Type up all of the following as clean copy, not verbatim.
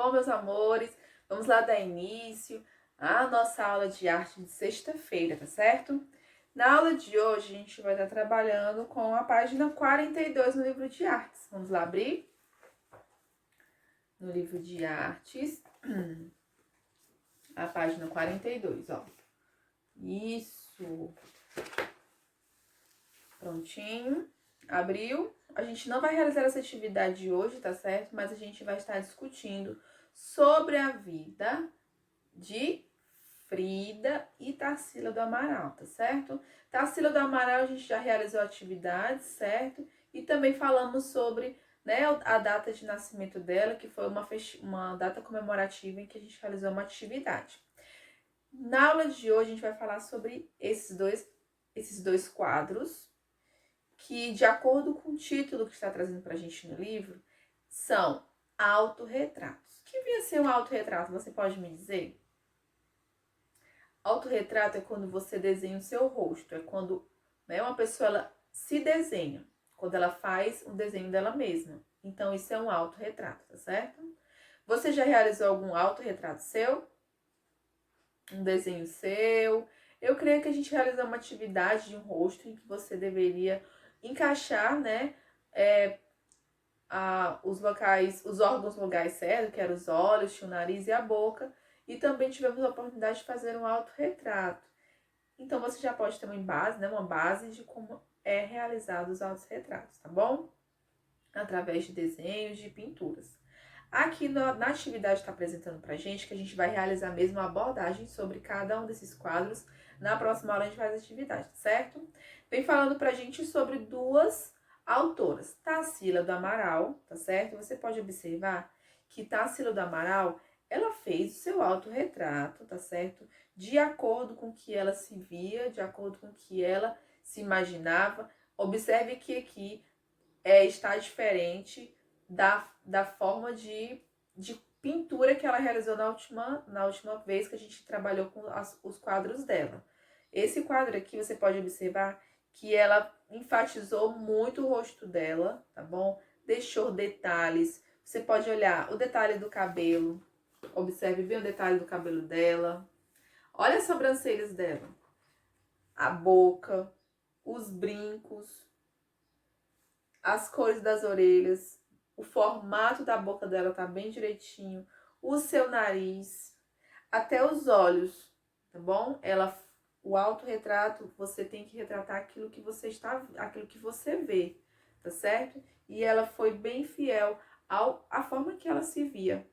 Bom, meus amores, vamos lá dar início à nossa aula de arte de sexta-feira, tá certo? Na aula de hoje, a gente vai estar trabalhando com a página 42 no livro de artes. Vamos lá abrir? No livro de artes, a página 42, ó. Isso. Prontinho. Abriu. A gente não vai realizar essa atividade hoje, tá certo? Mas a gente vai estar discutindo sobre a vida de Frida e Tarsila do Amaral, tá certo? Tarsila do Amaral a gente já realizou atividades, certo? E também falamos sobre, né, a data de nascimento dela, que foi uma data comemorativa em que a gente realizou uma atividade. Na aula de hoje a gente vai falar sobre esses dois quadros, que, de acordo com o título que está trazendo para a gente no livro, são autorretratos. O que vinha a ser um autorretrato? Você pode me dizer? Autorretrato é quando você desenha o seu rosto, é quando, né, uma pessoa ela se desenha, quando ela faz um desenho dela mesma. Então, isso é um autorretrato, tá certo? Você já realizou algum autorretrato seu? Um desenho seu? Eu creio que a gente realizou uma atividade de um rosto em que você deveria encaixar, né, os órgãos locais certos, que eram os olhos, o nariz e a boca, e também tivemos a oportunidade de fazer um autorretrato. Então, você já pode ter uma base, né, uma base de como é realizado os autorretratos, tá bom? Através de desenhos, de pinturas. Aqui na atividade está apresentando pra gente que a gente vai realizar mesmo uma abordagem sobre cada um desses quadros. Na próxima aula a gente faz a atividade, certo? Vem falando pra gente sobre duas autoras. Tarsila do Amaral, tá certo? Você pode observar que Tarsila do Amaral, ela fez o seu autorretrato, tá certo? De acordo com o que ela se via, de acordo com o que ela se imaginava. Observe que aqui está diferente da forma de pintura que ela realizou na última vez que a gente trabalhou com os quadros dela. Esse quadro aqui, você pode observar que ela enfatizou muito o rosto dela, tá bom? Deixou detalhes. Você pode olhar o detalhe do cabelo. Observe bem o detalhe do cabelo dela. Olha as sobrancelhas dela. A boca, os brincos, as cores das orelhas, o formato da boca dela tá bem direitinho, o seu nariz, até os olhos, tá bom? O autorretrato, você tem que retratar aquilo que você vê, tá certo? E ela foi bem fiel à forma que ela se via,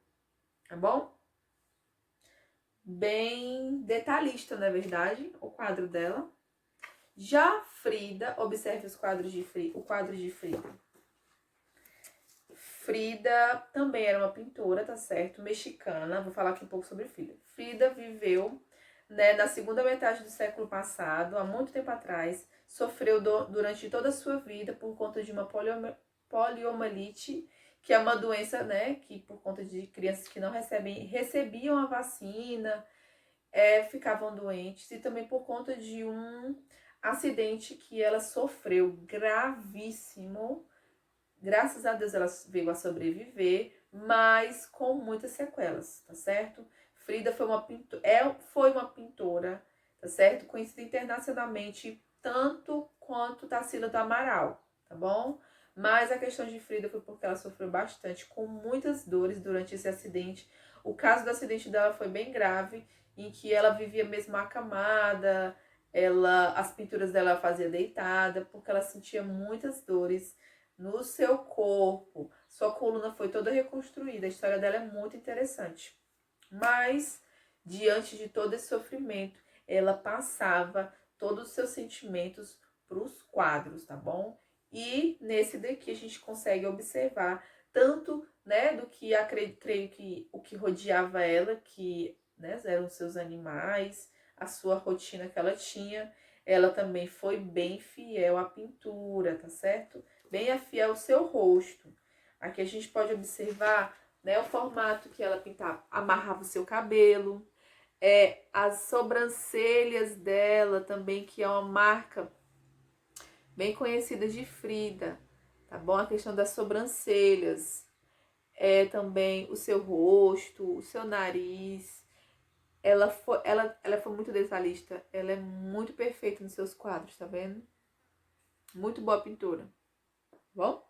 tá bom? Bem detalhista, não é verdade? O quadro dela. Já Frida, observe o quadro de Frida. Frida também era uma pintora, tá certo? Mexicana. Vou falar aqui um pouco sobre Frida. Frida viveu, né, na segunda metade do século passado, há muito tempo atrás. Sofreu durante toda a sua vida por conta de uma poliomielite, que é uma doença, né, que por conta de crianças que não recebiam a vacina, ficavam doentes. E também por conta de um acidente que ela sofreu gravíssimo. Graças a Deus ela veio a sobreviver, mas com muitas sequelas, tá certo? Frida foi uma pintora, tá certo? Conhecida internacionalmente tanto quanto Tarsila do Amaral, tá bom? Mas a questão de Frida foi porque ela sofreu bastante, com muitas dores durante esse acidente. O caso do acidente dela foi bem grave, em que ela vivia mesmo acamada, as pinturas dela fazia deitada, porque ela sentia muitas dores no seu corpo. Sua coluna foi toda reconstruída. A história dela é muito interessante. Mas, diante de todo esse sofrimento, ela passava todos os seus sentimentos para os quadros, tá bom? E nesse daqui a gente consegue observar tanto, né, do que creio que o que rodeava ela, que, né, eram seus animais, a sua rotina que ela tinha. Ela também foi bem fiel à pintura, tá certo? Bem fiel ao seu rosto. Aqui a gente pode observar, né, o formato que ela pintava, amarrava o seu cabelo, as sobrancelhas dela também, que é uma marca bem conhecida de Frida, tá bom? A questão das sobrancelhas. também o seu rosto, o seu nariz. Ela foi muito detalhista. Ela é muito perfeita nos seus quadros, tá vendo? Muito boa pintura. Tá bom?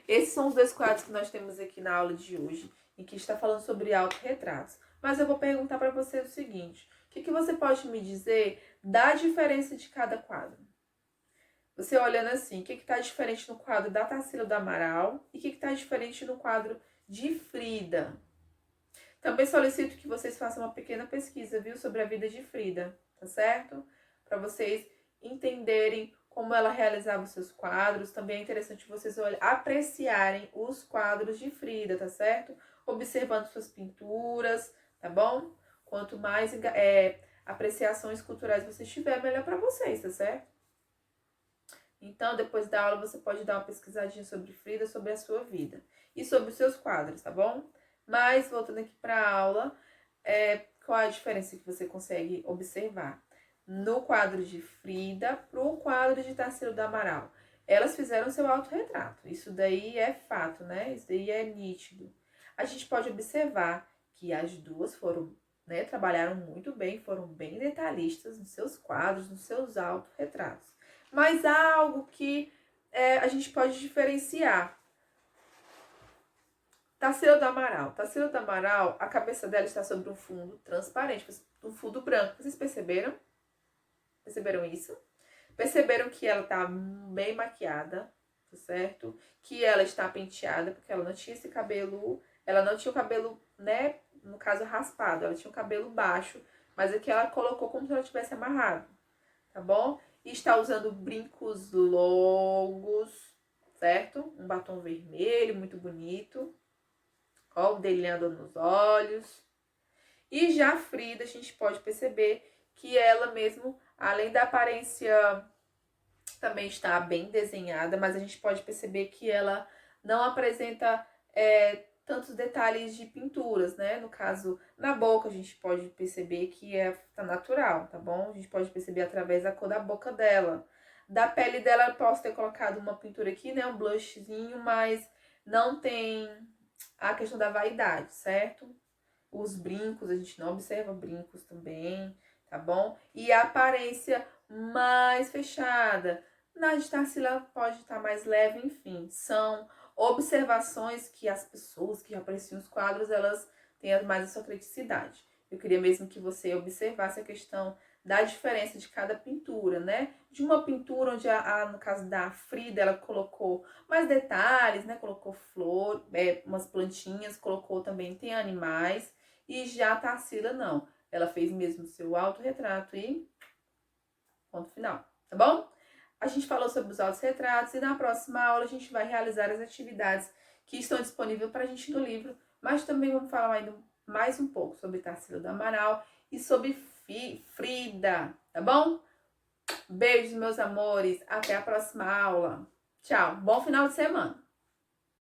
Esses são os 2 quadros que nós temos aqui na aula de hoje, em que está falando sobre autorretratos. Mas eu vou perguntar para você o seguinte: o que você pode me dizer da diferença de cada quadro? Você olhando assim, o que está diferente no quadro da Tarsila do Amaral e o que está diferente no quadro de Frida? Também solicito que vocês façam uma pequena pesquisa, viu, sobre a vida de Frida, tá certo? Para vocês entenderem como ela realizava os seus quadros. Também é interessante vocês apreciarem os quadros de Frida, tá certo? Observando suas pinturas, tá bom? Quanto mais apreciações culturais vocês tiverem, melhor para vocês, tá certo? Então, depois da aula, você pode dar uma pesquisadinha sobre Frida, sobre a sua vida e sobre os seus quadros, tá bom? Mas, voltando aqui para a aula, qual é a diferença que você consegue observar no quadro de Frida para o quadro de Tarsila do Amaral? Elas fizeram seu autorretrato, isso daí é fato, né? Isso daí é nítido. A gente pode observar que as duas foram, né, trabalharam muito bem, foram bem detalhistas nos seus quadros, nos seus autorretratos. Mas há algo que a gente pode diferenciar. Tarsila do Amaral. Tarsila do Amaral, a cabeça dela está sobre um fundo transparente, um fundo branco. Vocês perceberam? Perceberam isso? Perceberam que ela está bem maquiada, tá certo? Que ela está penteada, porque ela não tinha esse cabelo... Ela não tinha o cabelo, né, no caso, raspado. Ela tinha o cabelo baixo, mas aqui ela colocou como se ela tivesse amarrado, tá bom? E está usando brincos longos, certo? Um batom vermelho, muito bonito. Ó, o delineador nos olhos. E já a Frida, a gente pode perceber que ela mesmo, além da aparência, também está bem desenhada, mas a gente pode perceber que ela não apresenta tantos detalhes de pinturas, né? No caso, na boca, a gente pode perceber que tá natural, tá bom? A gente pode perceber através da cor da boca dela. Da pele dela, eu posso ter colocado uma pintura aqui, né? Um blushzinho, mas não tem a questão da vaidade, certo? Os brincos, a gente não observa brincos também, tá bom? E a aparência mais fechada. Na de Tarsila pode estar mais leve, enfim. São observações que as pessoas que apreciam os quadros, elas têm mais a sua criticidade. Eu queria mesmo que você observasse a questão da diferença de cada pintura, né? De uma pintura onde, no caso da Frida, ela colocou mais detalhes, né? Colocou flor, umas plantinhas, colocou também, tem animais. E já a Tarsila, não. Ela fez mesmo o seu autorretrato e ponto final, tá bom? A gente falou sobre os autorretratos e na próxima aula a gente vai realizar as atividades que estão disponíveis para a gente no livro, mas também vamos falar mais um pouco sobre Tarsila do Amaral e sobre Frida, tá bom? Beijos, meus amores. Até a próxima aula. Tchau. Bom final de semana.